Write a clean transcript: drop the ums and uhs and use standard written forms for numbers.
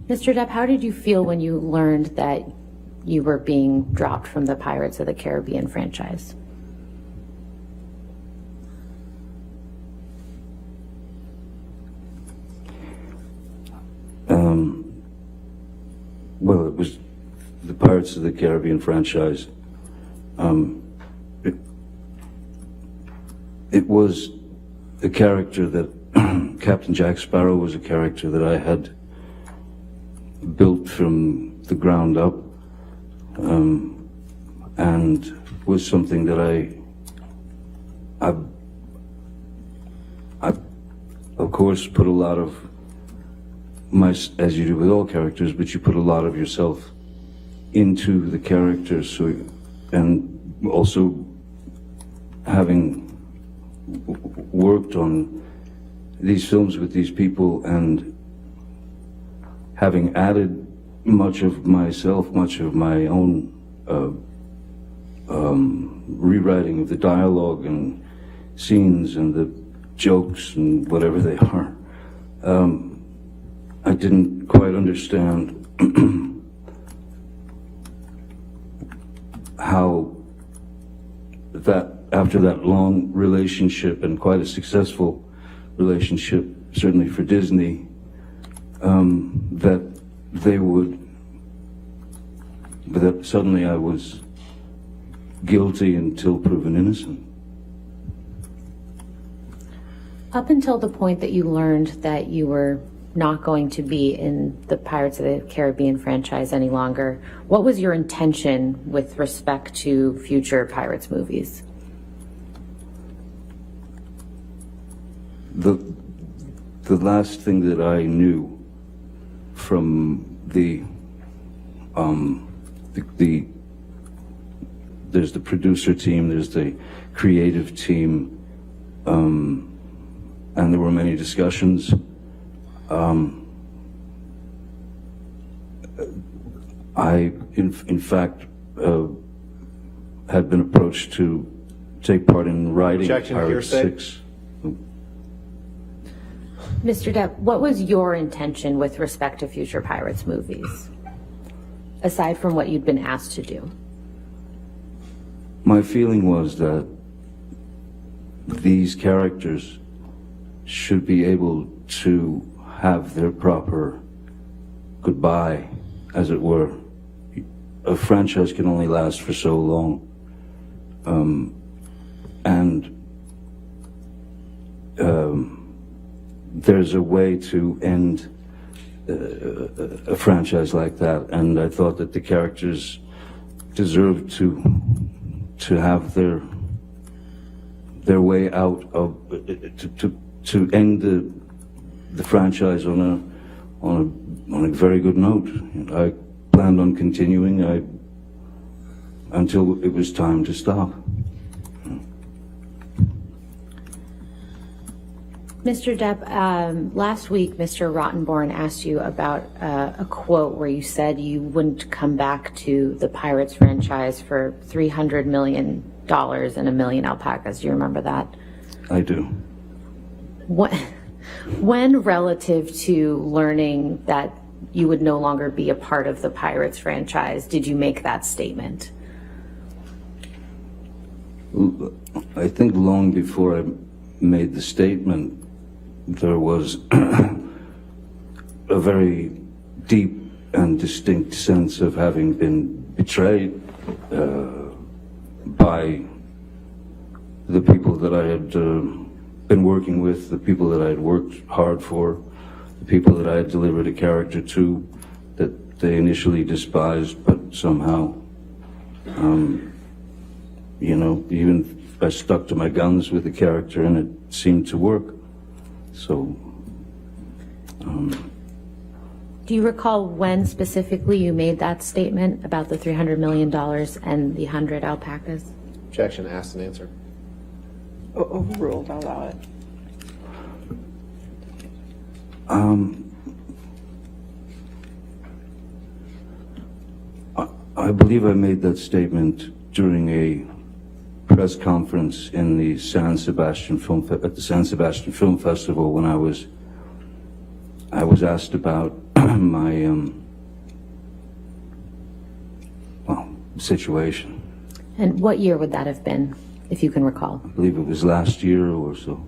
Mr. Depp, how did you feel when you learned that you were being dropped from the Pirates of the Caribbean franchise? Well, it was the Pirates of the Caribbean franchise. It was a character that Captain Jack Sparrow was a character that I had built from the ground up, and was something that I of course put a lot of as you do with all characters, but you put a lot of yourself into the character. So, and also having worked on these films with these people and having added much of myself, much of my own rewriting of the dialogue and scenes and the jokes and whatever they are, I didn't quite understand how that, after that long relationship and quite a successful relationship, certainly for Disney, that they would, that suddenly I was guilty until proven innocent. Up until the point that you learned that you were not going to be in the Pirates of the Caribbean franchise any longer, what was your intention with respect to future Pirates movies? The last thing that I knew from there's the producer team, there's the creative team, and there were many discussions. I, in fact, had been approached to take part in writing Pirates 6. Mr. Depp, what was your intention with respect to future Pirates movies, aside from what you'd been asked to do? My feeling was that these characters should be able to have their proper goodbye, as it were. A franchise can only last for so long. There's a way to end a franchise like that, and I thought that the characters deserved to have their way out of to end the franchise on a very good note. I planned on continuing until it was time to stop. Mr. Depp, last week, Mr. Rottenborn asked you about a quote where you said you wouldn't come back to the Pirates franchise for $300 million and a million alpacas. Do you remember that? I do. When relative to learning that you would no longer be a part of the Pirates franchise, did you make that statement? I think long before I made the statement, there was a very deep and distinct sense of having been betrayed by the people that I had been working with, the people that I had worked hard for, the people that I had delivered a character to that they initially despised, but somehow, you know, even I stuck to my guns with the character and it seemed to work. So, do you recall when specifically you made that statement about the $300 million and the 100 alpacas? Objection, asked and answered. Overruled, I'll allow it. I believe I made that statement during a press conference in the San Sebastian at the San Sebastian Film Festival when I was asked about my situation. And what year would that have been, if you can recall? I believe it was last year or so.